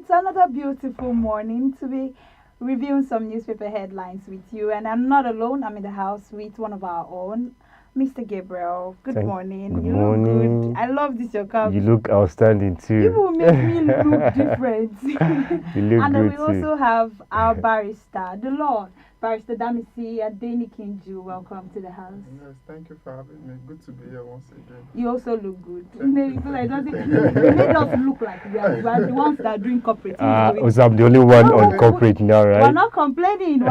It's another beautiful morning to be reviewing some newspaper headlines with you. And I'm not alone. I'm in the house with one of our own, Mr. Gabriel. Good morning. Good You morning. look good. I love this your cap. You look outstanding too. You will make me look different. You look And good we too. also have our barrister, the Lord, Barrister Damisi Adeni Kinju. Welcome to the house. Yes, thank you for having me. Good to be here once again. You also look good. Thank you. You made us look like we are the ones that are doing corporate. So I'm the only one on corporate now, right? We're not complaining.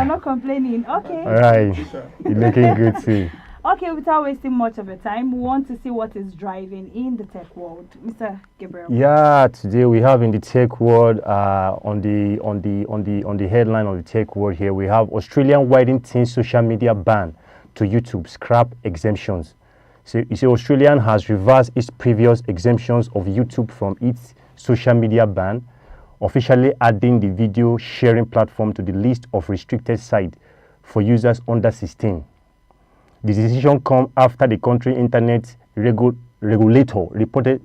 Okay. All right. You're looking good too. Okay, without wasting much of your time, we want to see what is driving in the tech world. Mr. Gabriel. Yeah, today we have in the tech world, on the headline of the tech world here, we have Australian widening teen social media ban to YouTube, scrap exemptions. So you see, Australian has reversed its previous exemptions of YouTube from its social media ban, officially adding the video sharing platform to the list of restricted sites for users under 16. The decision comes after the country internet regulator reported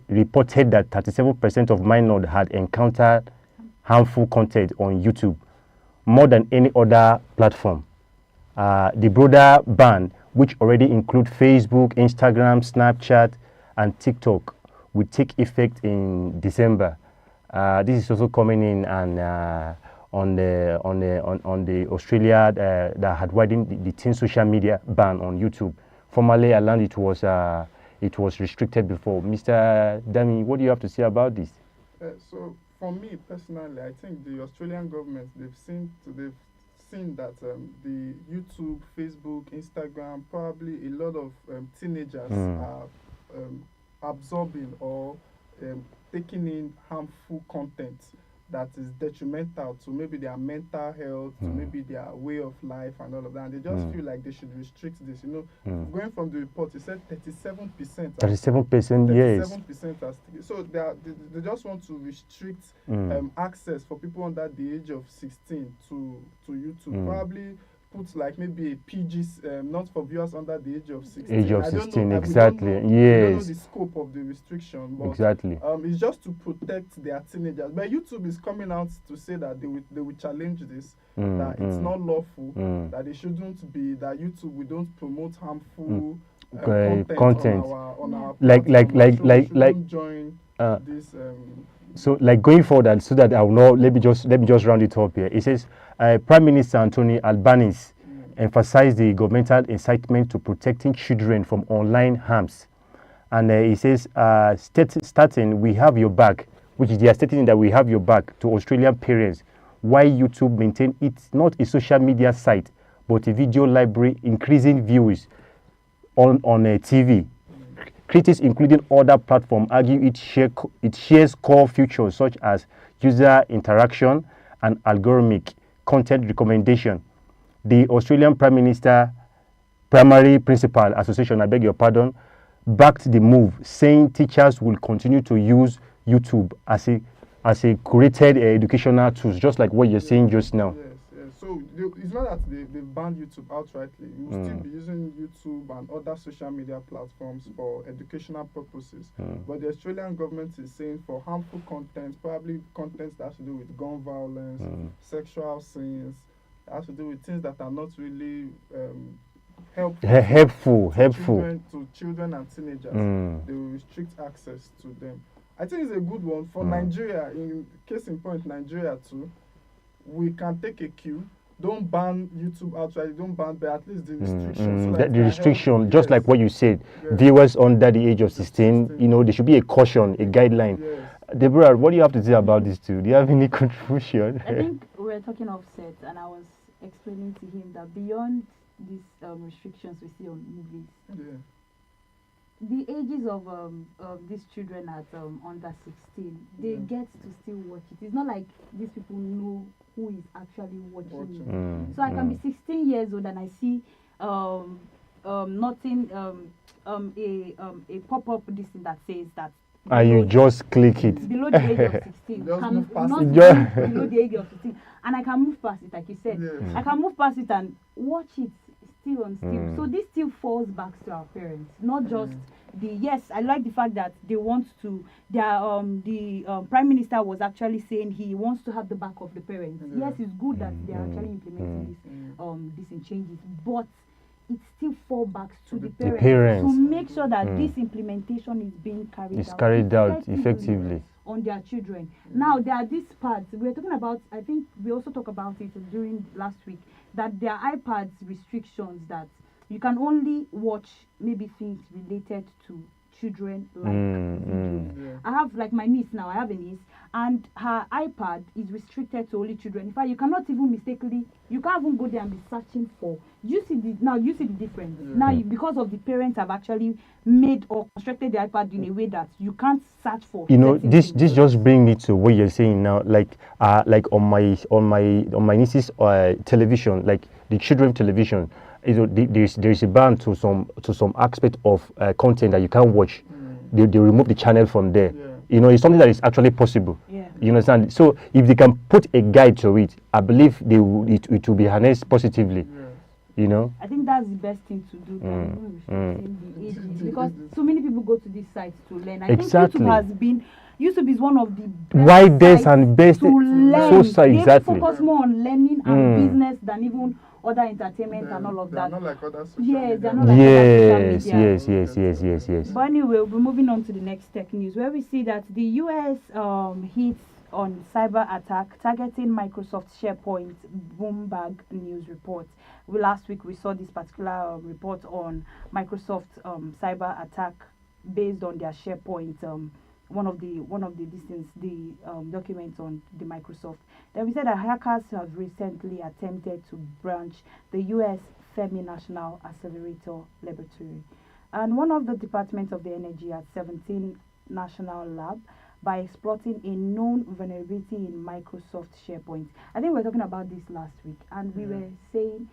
that 37% of minors had encountered harmful content on YouTube, more than any other platform. The broader ban, which already includes Facebook, Instagram, Snapchat, and TikTok, will take effect in December. This is also coming in and on the Australia that had widened the teen social media ban on YouTube. Formerly, I learned it was restricted before. Mr. Dami, what do you have to say about this? So, for me personally, I think the Australian government they've seen that the YouTube, Facebook, Instagram, probably a lot of teenagers are absorbing or taking in harmful content that is detrimental to maybe their mental health, to maybe their way of life and all of that. And they just feel like they should restrict this. Going from the report, it said 37%. 37%, yes. 37% so they just want to restrict access for people under the age of 16 to YouTube. Probably put like maybe a PG, not for viewers under the age of 16. Age of 16, exactly. We don't know the scope of the restriction, but exactly. It's just to protect their teenagers. But YouTube is coming out to say that they will challenge this, that it's not lawful, that it shouldn't be, that YouTube we don't promote harmful content on our platform. Like join this. So, like going forward, so that I will know. Let me just round it up here. It says, Prime Minister Anthony Albanese emphasized the governmental incitement to protecting children from online harms, and he says, starting, we have your back, which is they are stating that we have your back to Australian parents. Why YouTube maintain it's not a social media site, but a video library, increasing views on a TV. Critics, including other platforms, argue it shares core features such as user interaction and algorithmic content recommendation. The Australian Prime Minister Primary Principal Association, I beg your pardon, backed the move, saying teachers will continue to use YouTube as a curated educational tool, just like what you're saying just now. Yes. So it's not that they banned YouTube outrightly. You will still be using YouTube and other social media platforms for educational purposes. But the Australian government is saying for harmful content, probably content that has to do with gun violence, sexual sins, that has to do with things that are not really helpful to children and teenagers. They will restrict access to them. I think it's a good one for Nigeria. In case in point, Nigeria too. We can take a cue. Don't ban YouTube outright. Don't ban, but at least the restriction. The restriction, just like what you said, viewers under the age of 16, there should be a caution, a guideline. Yes. Deborah, what do you have to say about this too? Do you have any contribution? I think we're talking offset, and I was explaining to him that beyond these restrictions we see on movies, the ages of these children at under 16, they get to still watch it. It's not like these people know who is actually watching it. So I can be 16 years old and I see nothing, a pop-up this thing that says that. And you just click it. Below the age of 16. Below the age of 16. And I can move past it, like you said. I can move past it and watch it still on still. So this still falls back to our parents, not just I like the fact that they want to. The Prime Minister was actually saying he wants to have the back of the parents. Yes, it's good that they are actually implementing these changes, but it still falls back to the parents to make sure that this implementation is being carried out effectively on their children. Now there are these pads we're talking about. I think we also talked about it during last week, that there are iPads restrictions that you can only watch maybe things related to children, like videos. I have, like, my niece now. I have a niece, and her iPad is restricted to only children. In fact, you cannot even mistakenly, you can't even go there and be searching for. You see the difference now, because of the parents have actually made or constructed the iPad in a way that you can't search for. This just brings me to what you're saying now. Like on my niece's television, like the children's television. There's a ban to some aspect of content that you can't watch. They remove the channel from there. It's something that is actually possible. You understand? So if they can put a guide to it, I believe it will be harnessed positively. I think that's the best thing to do. The ages, because so many people go to these sites to learn. I think YouTube is one of the widest and best to learn. They focus more on learning and business than even other entertainment and all of that. They're not like other social media. They're not like yes. But anyway, we'll be moving on to the next tech news, where we see that the US hits on cyber attack targeting Microsoft SharePoint. Bloomberg News report. Last week we saw this particular report on Microsoft cyber attack based on their SharePoint. One of the documents on the Microsoft. Then we said that hackers have recently attempted to breach the U.S. Fermi National Accelerator Laboratory and one of the departments of the energy at 17 National Lab by exploiting a known vulnerability in Microsoft SharePoint. I think we were talking about this last week, and we were saying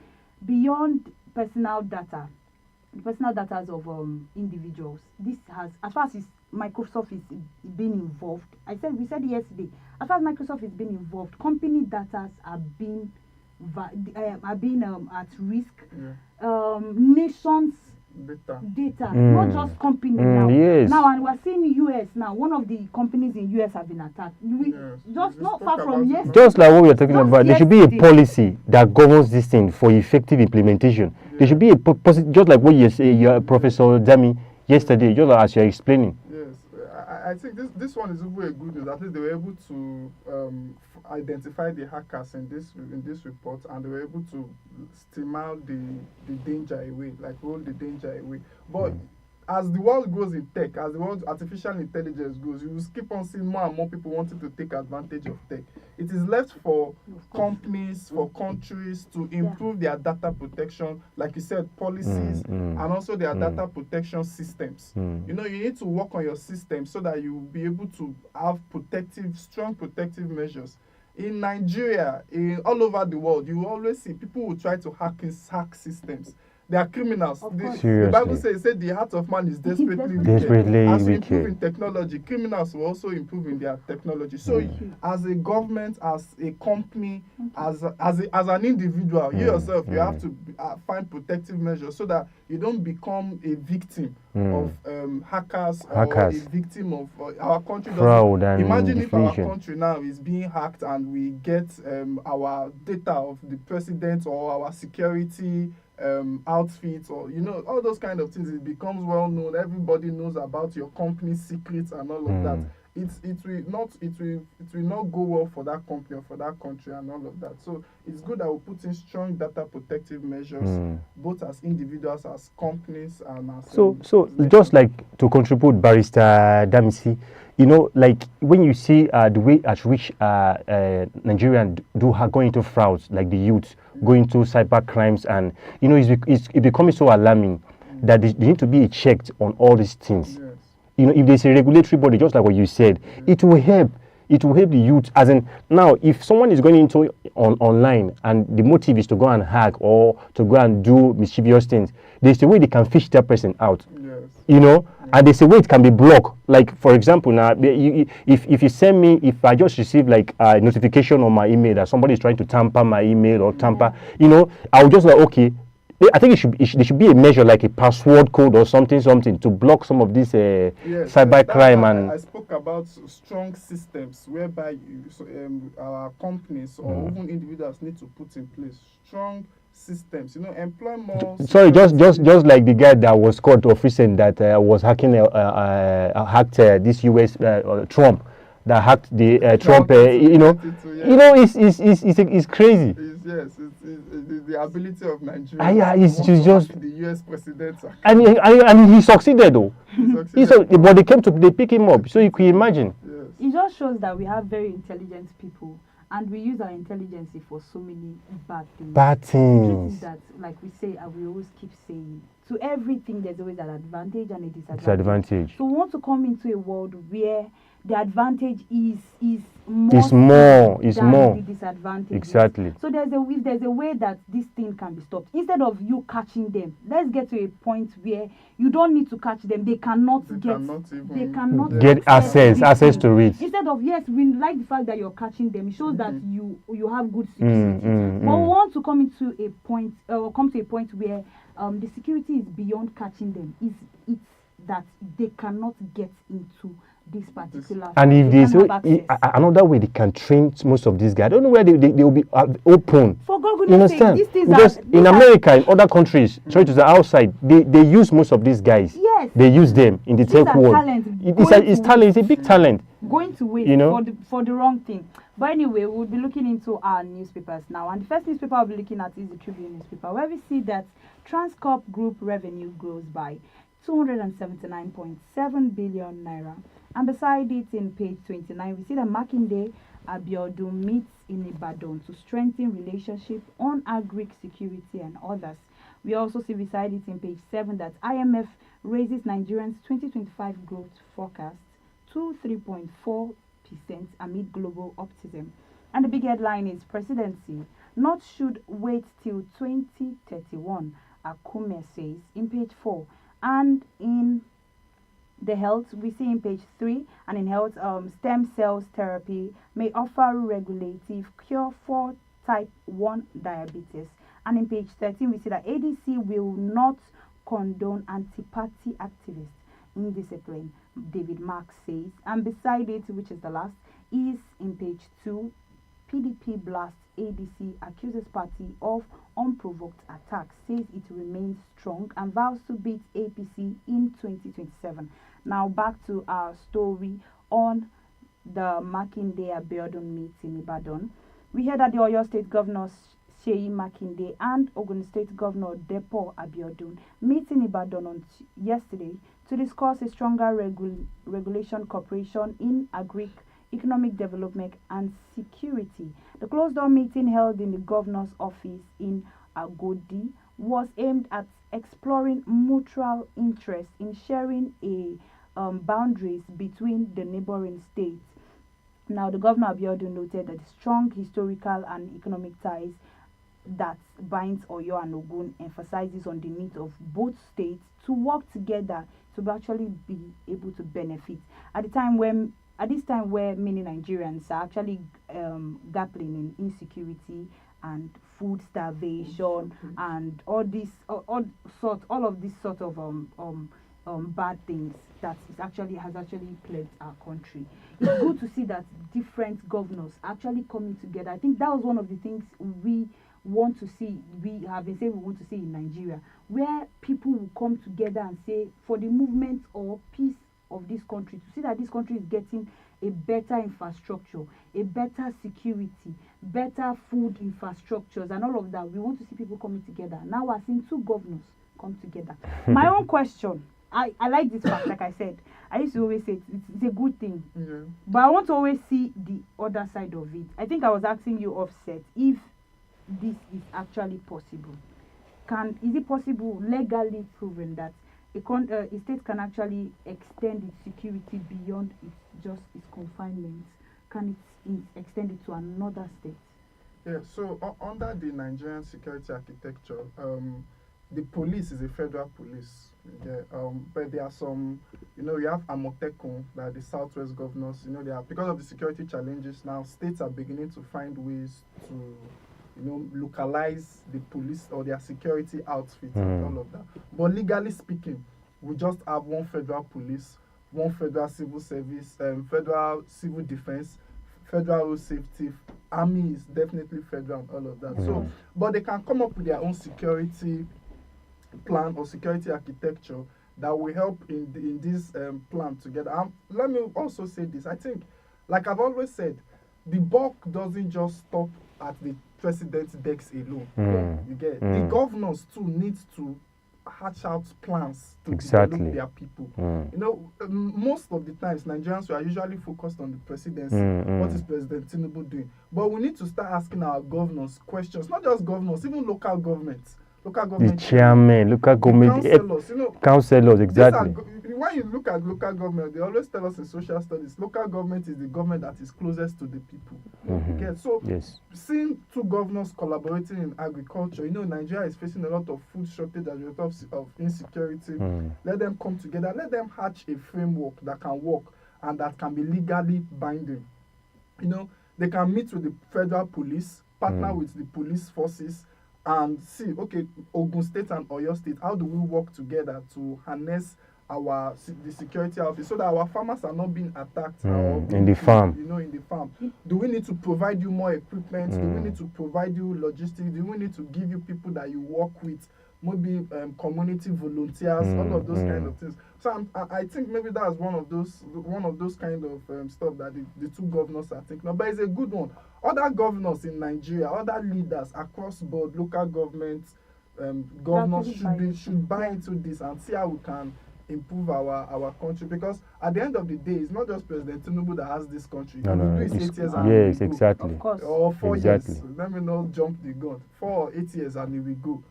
beyond personal data, the personal data of individuals. This has, as far as Microsoft is being involved. We said yesterday, as far as Microsoft is being involved, company data are being at risk. Nations data, not just company now. Now, and we're seeing US now. One of the companies in US have been attacked. Just not far from yesterday. Just like what we are talking about, there should be a policy that governs this thing for effective implementation. There should be a just like what you say, Professor Dami, yesterday, just as you are explaining. I think this one is very good news. At least they were able to identify the hackers in this report, and they were able to stem out the danger away, like roll the danger away. But as the world goes in tech, as the world artificial intelligence goes, you will keep on seeing more and more people wanting to take advantage of tech. It is left for companies, for countries to improve their data protection, like you said, policies, and also their data protection systems. You need to work on your system so that you will be able to have strong protective measures. In Nigeria, all over the world, you will always see people who try to hack systems. They are criminals. The Bible says the heart of man is desperately wicked. As we improve in technology, criminals will also improve in their technology. So as a government, as a company, as an individual, you yourself, you have to find protective measures so that you don't become a victim of hackers or a victim of our country. Fraud and imagine if our country now is being hacked and we get our data of the president or our security outfits, or all those kind of things. It becomes well known. Everybody knows about your company's secrets and all of that. It will not go well for that company or for that country and all of that. So it's good that we put in strong data protective measures, both as individuals, as companies, and as so just like to contribute, Barrister Damisi, like when you see the way at which Nigerians go into frauds, like the youth go into cyber crimes, and it's becoming so alarming that there need to be a check on all these things. If there's a regulatory body, just like what you said, it will help the youth. As in, now, if someone is going into online and the motive is to go and hack or to go and do mischievous things, there's a way they can fish that person out. And there's a way it can be blocked. Like, for example, now, if you send me, if I just receive like a notification on my email that somebody is trying to tamper my email or tamper, I'll just like, okay, I think there should be a measure like a password code or something to block some of this cyber crime. And I spoke about strong systems whereby our companies or even individuals need to put in place strong systems. Employ more. Sorry, just like the guy that was caught of recent that was hacking hacked this U.S. Trump. That hacked the Trump, it's crazy. It's the ability of Nigeria. Yeah, it's just the U.S. president. And he succeeded though. But they pick him up. So you can imagine. Yes. It just shows that we have very intelligent people, and we use our intelligence for so many bad things. Bad things. The truth is that, like we say, and we always keep saying, to everything there's always an advantage and a disadvantage. So we want to come into a world where the advantage is more than the disadvantage. Exactly. So if there's a way that this thing can be stopped, instead of you catching them, let's get to a point where you don't need to catch them. They cannot get access to it. Instead of, yes, we like the fact that you're catching them. It shows that you have good security. But we want to come to a point where the security is beyond catching them. It's that they cannot get into this particular. And if there's another way they can train most of these guys, I don't know where they will be open. For God goodness sake, these things because in America, in other countries, sorry to the outside, they use most of these guys. Yes. They use them in the tech world. It's talent. It's a big talent. Going to waste for the wrong thing. But anyway, we'll be looking into our newspapers now. And the first newspaper I'll be looking at is the Tribune newspaper, where we see that Transcorp Group revenue grows by 279.7 billion naira. And beside it, in page 29, we see that Makinde Abiodun meets in Ibadan to strengthen relationship on agri security and others. We also see beside it in page 7 that IMF raises Nigerians' 2025 growth forecast to 3.4% amid global optimism. And the big headline is Presidency not should wait till 2031, Akume says in page 4. And in the health, we see in page 3, and in health, stem cells therapy may offer regulative cure for type 1 diabetes. And in page 13, we see that ADC will not condone anti-party activists in discipline, David Mark says. And beside it, which is the last, is in page 2, PDP blasts ADC, accuses party of unprovoked attacks, says it remains strong and vows to beat APC in 2027. Now back to our story on the Makinde Abiodun meet in Ibadan. We heard that the Oyo State Governor Seyi Makinde and Ogun State Governor Depo Abiodun meet in Ibadan on yesterday to discuss a stronger regulation cooperation in economic development and security. The closed-door meeting held in the governor's office in Agodi was aimed at exploring mutual interest in sharing boundaries between the neighboring states. Now, the governor Abiodun noted that the strong historical and economic ties that binds Oyo and Ogun emphasizes on the need of both states to work together to actually be able to benefit at this time where many Nigerians are actually grappling in insecurity and food starvation and all of these sort of bad things that has actually plagued our country. It's good to see that different governors actually coming together. I think that was one of the things we want to see. We have been saying we want to see in Nigeria, where people will come together and say for the movement or peace of this country, to see that this country is getting a better infrastructure, a better security, better food infrastructures and all of that. We want to see people coming together. Now we're seeing two governors come together. My own question, I like this fact, like I said. I used to always say it's a good thing. Yeah. But I want to always see the other side of it. I think I was asking you offset if this is actually possible. Is it possible, legally proven, that a state can actually extend its security beyond its confinement? Can it extend it to another state? Yeah, so under the Nigerian security architecture, the police is a federal police. Yeah, but there are some, you have Amotekun, that are the southwest governors. They are, because of the security challenges now, states are beginning to find ways to, localize the police or their security outfit and all of that. But legally speaking, we just have one federal police, one federal civil service, federal civil defense, federal road safety, army is definitely federal and all of that. So, but they can come up with their own security plan or security architecture that will help in this plan together. Let me also say this. I think, like I've always said, the buck doesn't just stop at the president's decks alone. You get the governors too need to hatch out plans to develop their people. Most of the times Nigerians are usually focused on the presidency. What is President Tinubu doing? But we need to start asking our governors questions, not just governors, even local governments. The chairman, local government, councillors, exactly. When you look at local government, they always tell us in social studies, local government is the government that is closest to the people. So, seeing two governors collaborating in agriculture, Nigeria is facing a lot of food shortage as a result of insecurity. Let them come together, let them hatch a framework that can work and that can be legally binding. They can meet with the federal police, partner with the police forces, and see, okay, Ogun State and Oyo State, how do we work together to harness the security outfit so that our farmers are not being attacked in the farm? In the farm. Do we need to provide you more equipment? Do we need to provide you logistics? Do we need to give you people that you work with? Maybe community volunteers, all of those kind of things. So I think maybe that's one of those kind of stuff that the two governors are thinking of. But it's a good one. Other governors in Nigeria, other leaders across board, local governments, governors should buy into this and see how we can improve our country, because at the end of the day, it's not just President Tinubu that has this country. It's 8 years and exactly. Of course. Or 4 years. Let me not jump the gun. 4 or 8 years and it will go.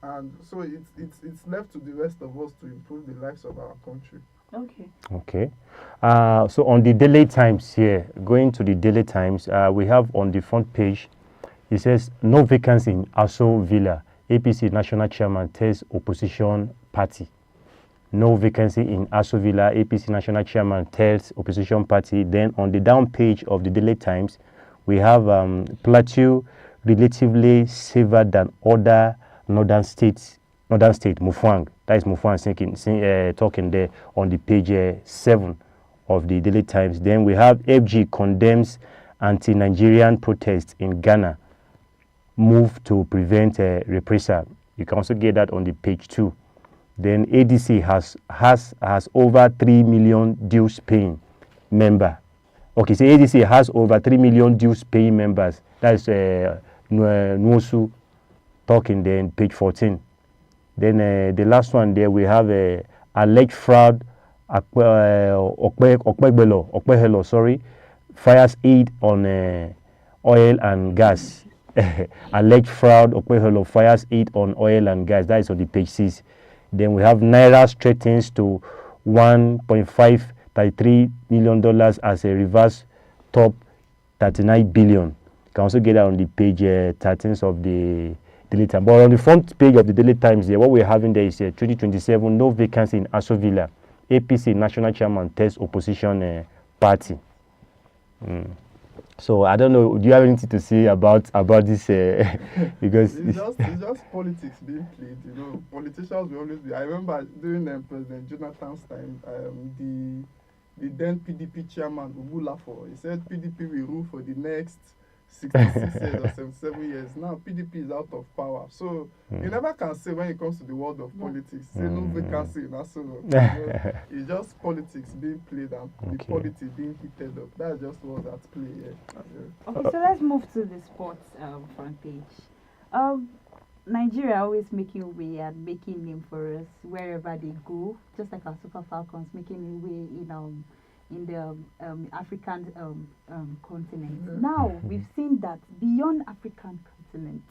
And so it's left to the rest of us to improve the lives of our country. Okay. So on the Daily Times here, going to the Daily Times, we have on the front page, it says no vacancy in Aso Villa. APC national chairman tells opposition party. No vacancy in Aso Villa, APC national chairman tells opposition party. Then on the down page of the Daily Times, we have Plateau relatively safer than other northern states. Mufwang, that is Mufwang talking there on the page 7 of the Daily Times. Then we have FG condemns anti-Nigerian protests in Ghana, move to prevent reprisal. You can also get that on the page 2. Then ADC has over 3 million dues paying member. Okay, so ADC has over 3 million dues paying members. That's Nwosu talking there in page 14. Then the last one there, we have alleged fraud. Okpehelo, fires aid on oil and gas. Alleged fraud. Okpehelo fires aid on oil and gas. That is on the page 6. Then we have Naira threatens to $1.533 million as a reverse top 39 billion. You can also get that on the page 13 of the Daily Times. But on the front page of the Daily Times here, what we're having there is 2027, no vacancy in Aso Villa. APC national chairman tells opposition party. So I don't know. Do you have anything to say about this? Because it's just politics being played. Politicians will always be. I remember during President Jonathan's time, the then PDP chairman Ubulafo, he said PDP will rule for the next 66 years or 77 years. Now PDP is out of power, so you never can say when it comes to the world of politics. Say no vacancy in Aso. It's just politics being played and the politics being heated up. That's just what's at play here. Okay, so let's move to the sports front page. Nigeria always making way and making name for us wherever they go, just like our Super Falcons making way in the African continent. Now we've seen that beyond African continent,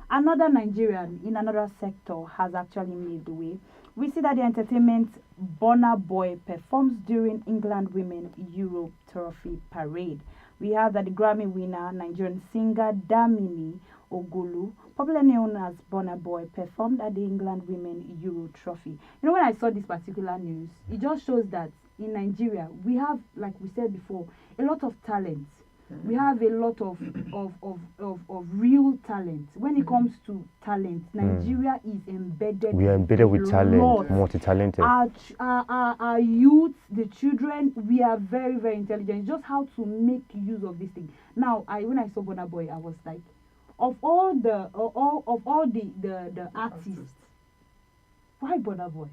another Nigerian in another sector has actually made the way. We see that the entertainment Burna Boy performs during England Women Euro Trophy Parade. We have that the Grammy winner, Nigerian singer Damini Ogulu, popularly known as Burna Boy, performed at the England Women Euro Trophy. When I saw this particular news, it just shows that in Nigeria, we have, like we said before, a lot of talent. We have a lot of real talent. When it comes to talent, Nigeria is embedded. We are embedded with talent, lot. multi-talented. Our youth, the children, we are very, very intelligent. It's just how to make use of this thing. Now, when I saw Burna Boy, I was like, of all the artists, why Burna Boy?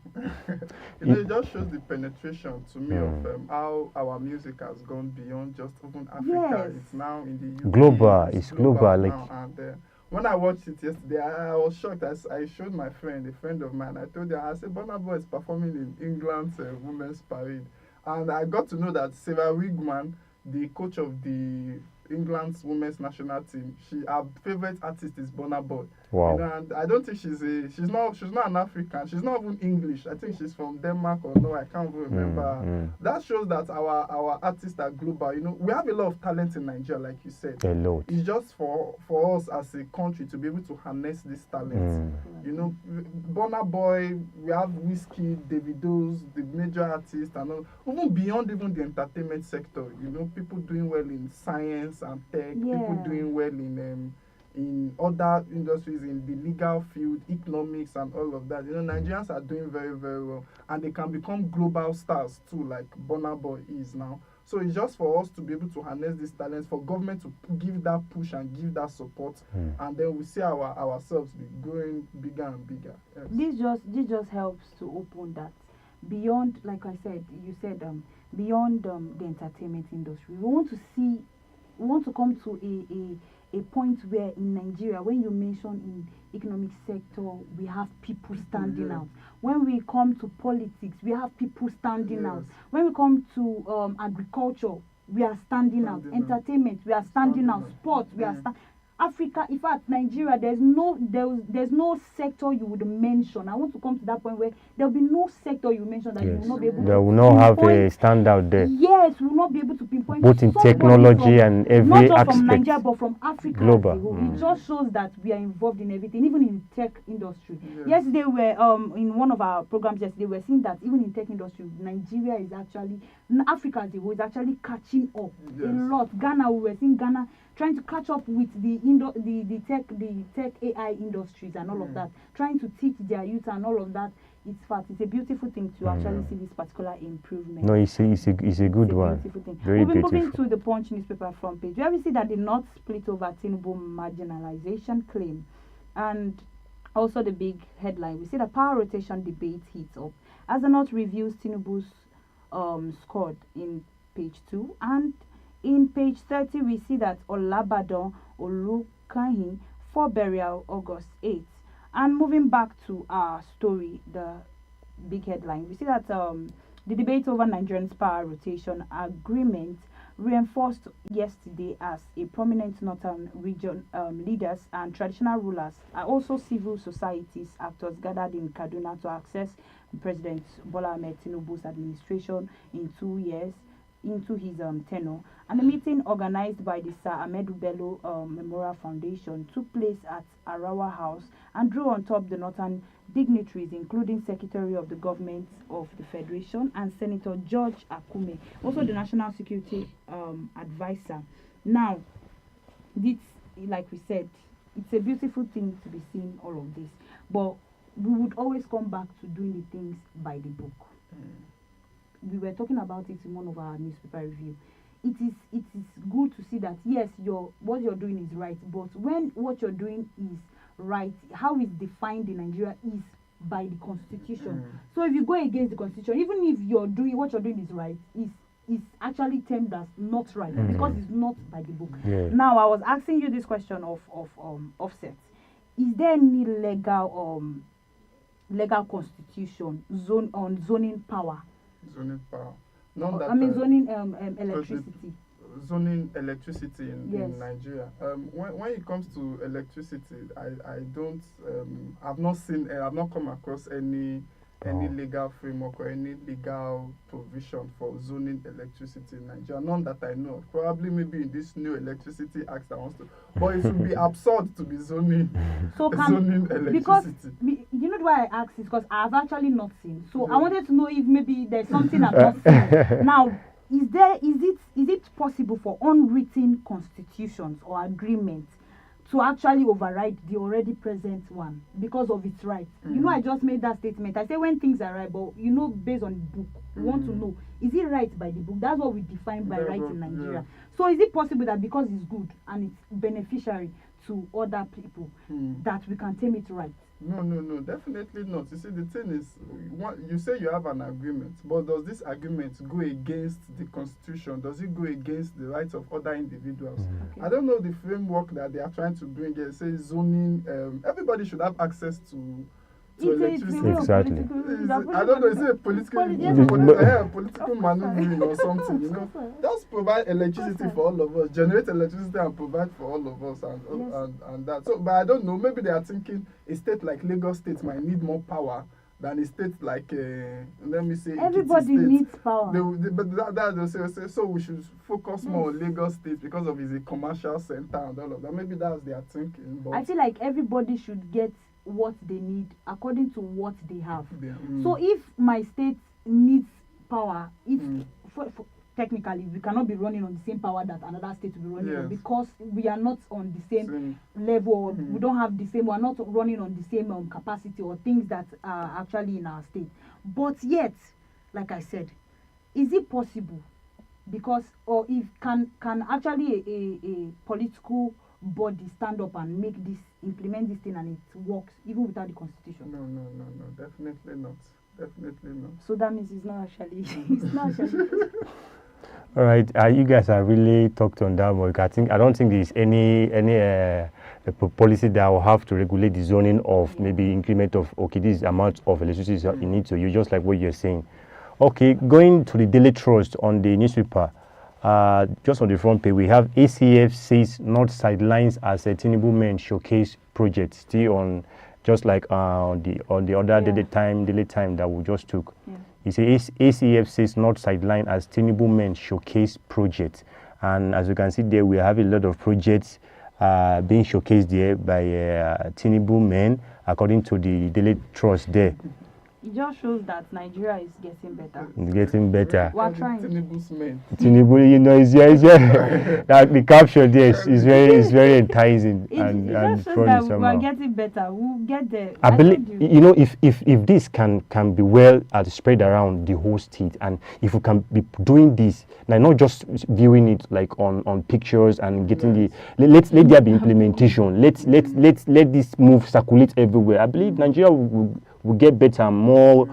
It just shows the penetration to me of how our music has gone beyond just even Africa. Yes. It's now in the UK. Global. It's global. now. Like, And when I watched it yesterday, I was shocked. I showed my friend, a friend of mine. I told her, I said, Burna Boy is performing in England's Women's Parade. And I got to know that Sarah Wigman, the coach of the England's women's national team, her favorite artist is Burna Boy. wow. You know, and I don't think she's not an African. She's not even English. I think she's from Denmark or no, I can't even remember. That shows that our artists are global. You know, we have a lot of talent in Nigeria, like you said. A lot. It's just for us as a country to be able to harness this talent. You know, Burna Boy, we have Whiskey, Davido's, the major artists, and all, even beyond even the entertainment sector. You know, people doing well in science and tech, people doing well in other industries, in the legal field, economics, and all of that. You know, Nigerians are doing very, very well, and they can become global stars too, like Burna Boy is now. So it's just for us to be able to harness these talents, for government to give that push and give that support, and then we see ourselves be growing bigger and bigger. Yes. This just helps to open that beyond, like I said, you said beyond the entertainment industry. We want to come to a point where in Nigeria, when you mention in economic sector, we have people standing out. When we come to politics, we have people standing out. When we come to agriculture, we are standing out. Entertainment, we are standing out. Sports, we are Africa, in fact, Nigeria, there's no sector you would mention. I want to come to that point where there'll be no sector you mention that you will not be able to. They will not have a standout there. Yes, we will not be able to pinpoint. Both in technology and every not just aspect. from Nigeria, but from Africa. Global. It just shows that we are involved in everything, even in tech industry. Yesterday, in one of our programs yesterday, we're seeing that even in tech industry, Nigeria is actually, Africa as a whole is actually catching up a lot. Ghana, we were seeing Ghana trying to catch up with the tech AI industries and all of that, trying to teach their youth and all of that. It's a beautiful thing to actually see this particular improvement. No, it's a good one. Beautiful thing. Very beautiful. Moving to the Punch newspaper front page, where we see that the North split over Tinubu marginalization claim, and also the big headline. We see that power rotation debate heats up as the North reviews Tinubu's scored in page 2, and in page 30 we see that Olabadon Olukahin for burial August 8th. And moving back to our story, the big headline, we see that the debate over Nigerians' power rotation agreement reinforced yesterday as a prominent northern region leaders and traditional rulers are also civil societies actors gathered in Kaduna to access President Bola Ahmed Tinubu's administration in 2 years into his tenure. And the meeting organized by the Sir Ahmedu Bello Memorial Foundation took place at Arawa House and drew on top the northern dignitaries, including Secretary of the Government of the Federation and Senator George Akume, also the National Security Advisor. Now, this, like we said, it's a beautiful thing to be seeing all of this, but we would always come back to doing the things by the book. We were talking about it in one of our newspaper review. It is good to see that yes, what you're doing is right, but when what you're doing is right, how it's defined in Nigeria is by the constitution. So if you go against the constitution, even if what you're doing is right, is actually termed as not right because it's not by the book. Now I was asking you this question of offset. Is there any legal constitution zoning power? Zoning power. Zoning electricity. Zoning electricity in Nigeria. When it comes to electricity, I've not come across any legal framework or any legal provision for zoning electricity in Nigeria. None that I know of. Probably maybe in this new electricity act that wants to, but it would be absurd to be zoning electricity. Because you know why I asked is because I've actually not seen. So I wanted to know if maybe there's something I've not seen. Now, is it possible for unwritten constitutions or agreements to actually override the already present one because of its rights? You know, I just made that statement. I say when things are right, but you know, based on the book, we want to know, is it right by the book? That's what we define by right in Nigeria. So is it possible that because it's good and it's beneficiary to other people, that we can tame it right? No, definitely not. You see, the thing is, you say you have an agreement, but does this agreement go against the constitution? Does it go against the rights of other individuals? Okay. I don't know the framework that they are trying to bring here. Say zoning, everybody should have access to electricity. Exactly. I don't know, is it a political maneuvering or something, you know? Just provide electricity for all of us, generate electricity and provide for all of us and that. So, but I don't know, maybe they are thinking a state like Lagos State might need more power than a state like, let me say, everybody needs power. They'll say, so we should focus more on Lagos State because of it's a commercial center and all of that. Maybe that's their thinking. But I feel like everybody should get what they need according to what they have. So if my state needs power, if technically we cannot be running on the same power that another state will be running on, because we are not on the same level, or we don't have the same, we are not running on the same capacity or things that are actually in our state. But yet, like I said, is it possible? Because, or if can actually a political body stand up and make this, implement this thing, and it works even without the constitution? No, definitely not. So that means it's not actually it's not actually All right, you guys are really talked on that one. I don't think there's any policy that will have to regulate the zoning of maybe increment of this amount of electricity you need to use, just like what you're saying. Okay, going to the Daily Trust on the newspaper. Just on the front page, we have ACF says not sidelines as a Tinubu men showcase project. Still on, just like on the other daily time that we just took. You see, ACF says not sideline as Tinubu men showcase project, and as you can see there, we have a lot of projects being showcased there by Tinubu men, according to the Daily Trust there. It just shows that Nigeria is getting better. It's getting better. We're trying. Tinubu's men. Tinubu, you know, it's like the caption there is very enticing and just shows that we're getting better. We'll get there. I believe, you know, if this can be well spread around the whole state, and if we can be doing this, like not just viewing it like on pictures and getting let there be implementation. Let this move circulate everywhere. I believe Nigeria will get better, more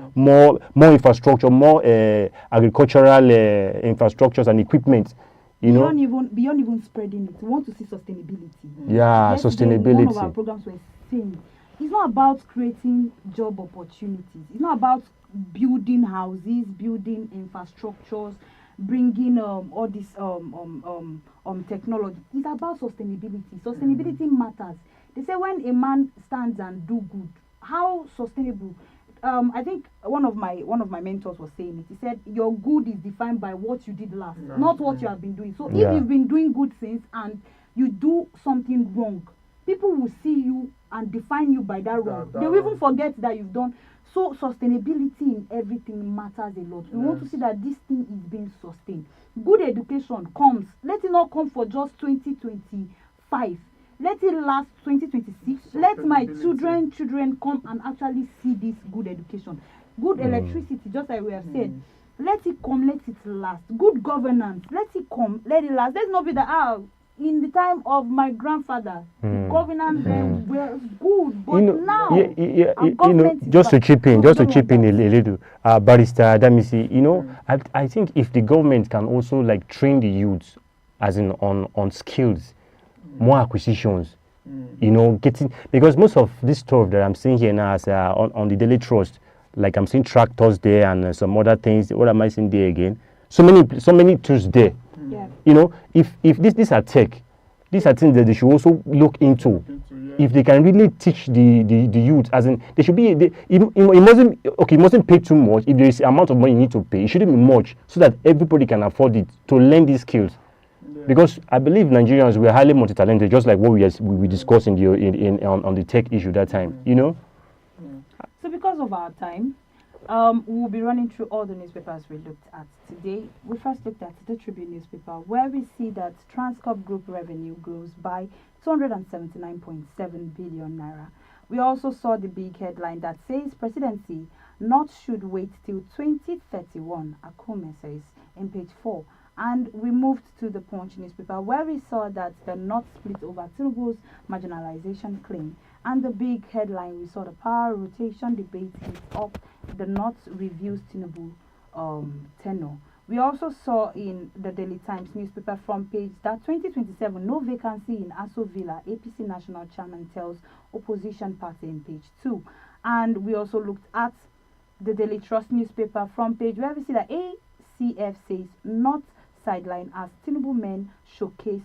infrastructure, more agricultural infrastructures and equipment. Beyond even spreading it, we want to see sustainability. Yeah, sustainability. One of our programs were saying it's not about creating job opportunities. It's not about building houses, building infrastructures, bringing all this technology. It's about sustainability. Sustainability matters. They say when a man stands and do good, how sustainable? I think one of my mentors was saying it. He said your good is defined by what you did last, not what you have been doing. So if you've been doing good things and you do something wrong, people will see you and define you by that wrong. They will even forget that you've done. So sustainability in everything matters a lot. We want to see that this thing is being sustained. Good education comes. Let it not come for just 2025. Let it last 2026. Let my children come and actually see this good education. Good electricity, just like we have said. Let it come, let it last. Good governance, let it come, let it last. Let's not be that, in the time of my grandfather, the governance were good, but just to chip in a little, Barrister Damisi, I think if the government can also like train the youths, as in on skills, more acquisitions, getting, because most of this stuff that I'm seeing here now is on the Daily Trust, like I'm seeing tractors there and some other things. What am I seeing there again? So many tools there. If these are tech, these are things that they should also look into. If they can really teach the youth, as in they should be, it mustn't pay too much. If there is amount of money you need to pay, it shouldn't be much, so that everybody can afford it to learn these skills. Because I believe Nigerians, we are highly multi-talented, just like what we discussed on the tech issue that time, So because of our time, We'll be running through all the newspapers we looked at today. We first looked at the Tribune newspaper, where we see that Transcorp Group revenue grows by 279.7 billion naira. We also saw the big headline that says presidency not should wait till 2031, Akome says in page 4. And we moved to the Punch newspaper, where we saw that the North split over Tinubu's marginalization claim. And the big headline, we saw the power rotation debate heats up, the North reviews Tinubu tenure. We also saw in the Daily Times newspaper front page that 2027, no vacancy in Aso Villa, APC national chairman tells opposition party in page 2. And we also looked at the Daily Trust newspaper front page, where we see that ACF says not sideline as Tinubu men showcase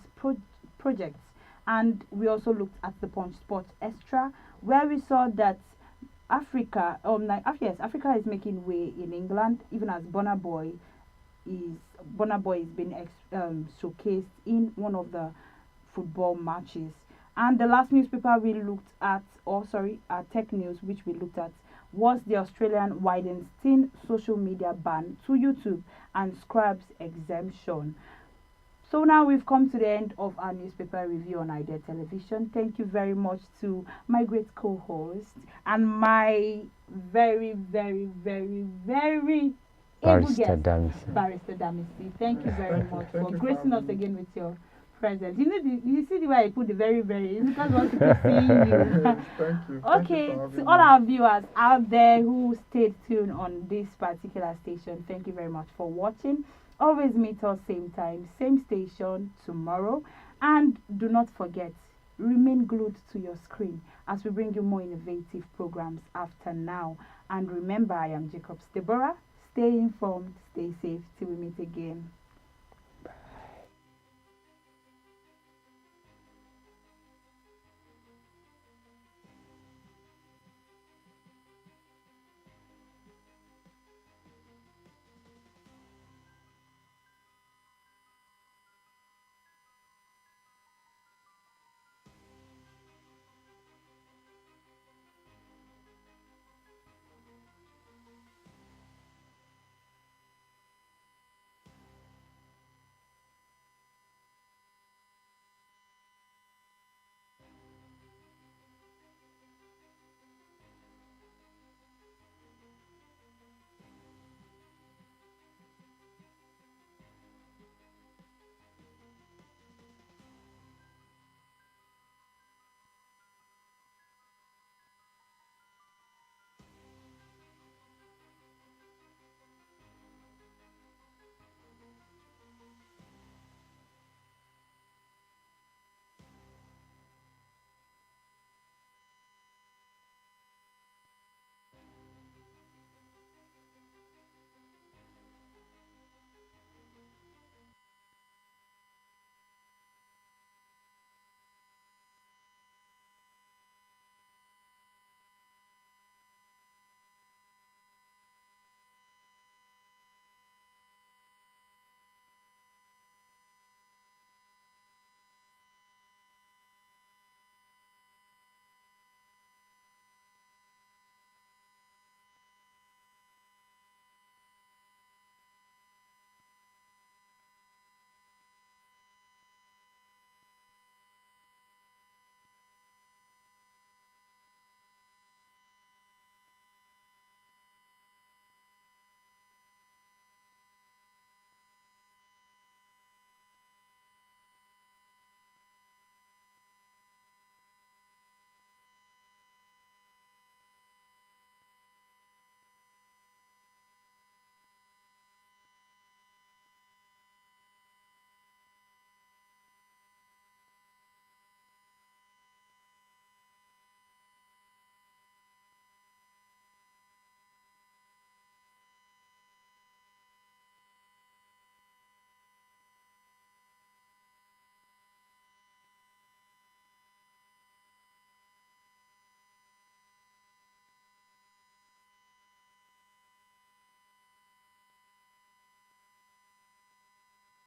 projects. And we also looked at the Punch Sports Extra, where we saw that Africa is making way in England, even as Burna Boy is being showcased in one of the football matches. And the last newspaper we looked at, Tech News, which we looked at, was the Australian widens teen social media ban to YouTube and Scribes exemption. So now we've come to the end of our newspaper review on Idea Television. Thank you very much to my great co-host and my very, very, very, very able guest, Barrister Damisi. Thank you very much for gracing us again with your presence. You see the way I put the very, very, it's because I want to keep seeing you. Thank you. Okay, Thank you to all our viewers out there who stayed tuned on this particular station, thank you very much for watching. Always meet us same time, same station tomorrow. And do not forget, remain glued to your screen as we bring you more innovative programs after now. And remember, I am Jacobs Deborah. Stay informed, stay safe till we meet again.